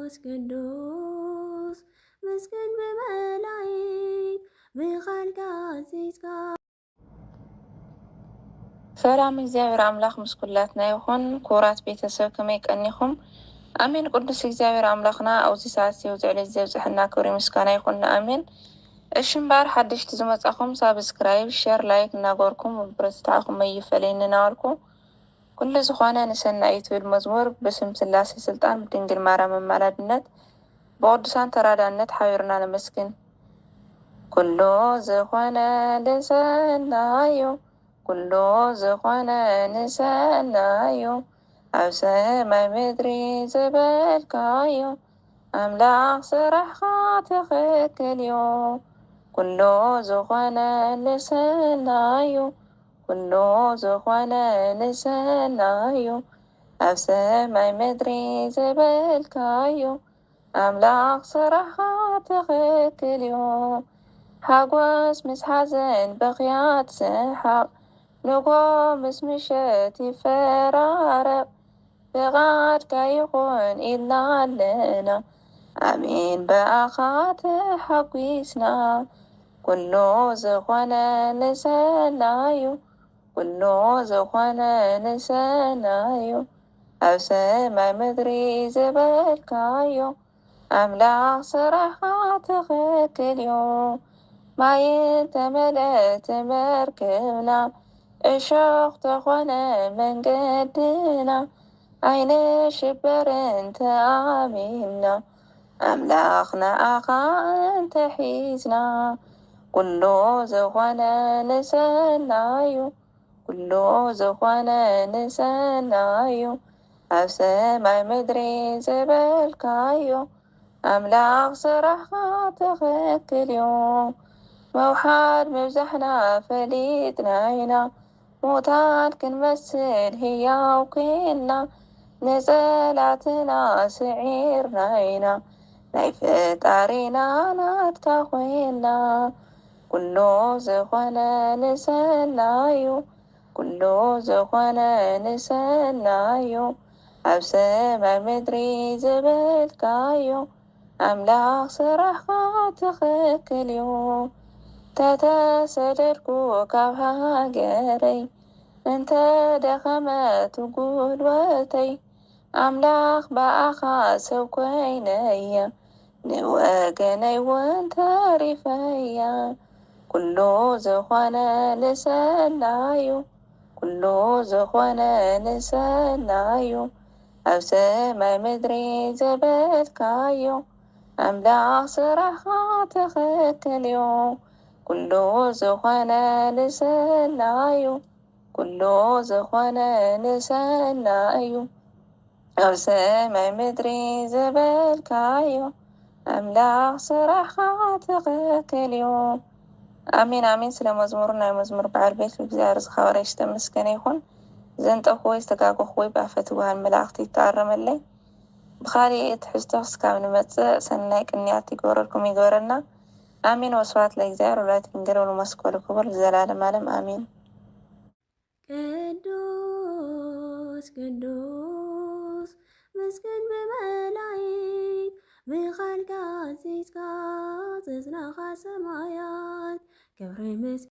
ቅዱስ ምስግን በመላእክት ብኻልካ ዚዝካ ሰላም እግዚአብሔር አምላክ ምስ ኩላትና ይኹን። ክቡራት ቤተሰብ ከመይ ቀኒኹም? አሜን። ቅዱስ እግዚአብሔር አምላክና ኣብዚ ሰዓት ዝውፅዕሊ ዘብፅሕና ክብሪ ምስጋና ይኹን አሜን። እሺ እምበር ሓደሽቲ ዝመጻኹም ሳብስክራይብ ሼር ላይክ እናገርኩም ብረስታኹም መይፈለይ እናበልኩ ኩሉ ዝኾነ ንሰናይ ትብል መዝሙር ብስም ስላሴ ስልጣን ብድንግል ማርያም አማላድነት ብቅዱሳን ተራዳነት ሓቢርና ነመስግን። ኩሉ ዝኾነ ንሰናዩ ኩሉ ዝኾነ ንሰናዩ ኣብ ሰማይ ምድሪ ዝበልካዮ ኣምላኽ ስራሕኻ ትኽክል እዩ። ኩሉ ዝኾነ ንሰናዩ ኩሉ ዝኾነ ንሰናዩ ኣብ ሰማይ ምድሪ ዝበልካዮ ኣምላኽ ስራሕኻ ትኽክል እዩ። ሓጎስ ምስ ሓዘን ብኽያት ስሓቕ ንጎ ምስ ምሸት ይፈራረቕ ፍቓድካ ይኹን ኢልና ኣለና ኣሜን በኣኻ ተሓጒስና። ኩሉ ዝኾነ ንሰናዩ ኩሉ ዝኾነ ንሰናዩ ኣብ ሰማይ ምድሪ ዝበልካዮ ኣምላኽ ስራሕኻ ትኽክል እዩ። ማይን ተመልአት መርከብና እሾኽ ተኾነ መንገድና ዓይነ ሽበርን ተኣሚንና ኣምላኽ ንኣኻ እንተሒዝና። ኩሉ ዝኾነ ንሰናዩ ኩሉ ዝኾነ ንሰናዩ ኣብ ሰማይ ምድሪ ዝበልካዮ ኣምላኽ ስራሕኻ ትኽክል እዩ። መውሓድ ምብዛሕና ፈሊጥና ኢና ሙታን ክንመስል ህያው ኮይንና ንጸላትና ስዒርና ኢና ናይ ፈጣሪና ናትካ ኮይንና። ኩሉ ዝኾነ ንሰናዩ ኩሉ ዝኾነ ንሰናዩ ኣብ ሰማይ ምድሪ ዝበልካዮ ኣምላኽ ስራሕኻ ትኽክል እዩ። ተተሰደድኩ ካብ ሃገረይ እንተ ደኸመት ጉልበተይ ኣምላኽ በኣኻ ሰብ ኮይነየ ንወገነይ እውን ተሪፈየ። ኩሉ ዝኾነ ንሰናዩ ኩሉ ዝኾነ ንሰናዩ ኣብ ሰማይ ምድሪ ዝበልካዮ ኣምላኽ ስራሕኻ ትኽክል እዩ። ኩሉ ዝኾነ ንሰናዩ ኩሉ ዝኾነ ንሰናዩ ኣብ ሰማይ ምድሪ ዝበልካዮ ኣምላኽ ስራሕኻ ትኽክል እዩ። አሜን አሜን። ስለ መዝሙሩ ናይ መዝሙር በዓል ቤት እግዚአብሔር ዝኸበረ ዝተመስገነ ይኹን። ዘንጠኹ ወይ ዝተጋገኹ ወይ ብኣፈት ውሃን መላእኽቲ ይተኣረመለይ ብኻሊእ ትሕዝቶ ክስካብ ንመፅእ ሰናይ ቅንያት ይገበረልኩም ይገበረልና። አሜን። ወስብሐት ለእግዚአብሔር ወለወላዲቱ ድንግል ወለመስቀሉ ክቡር ለዘላለም ዓለም አሜን። ቅዱስ ቅዱስ ምስግን በመላእክት ብኻልካ ዚዝካ ዘዝናኻ ሰማያት ክብሪ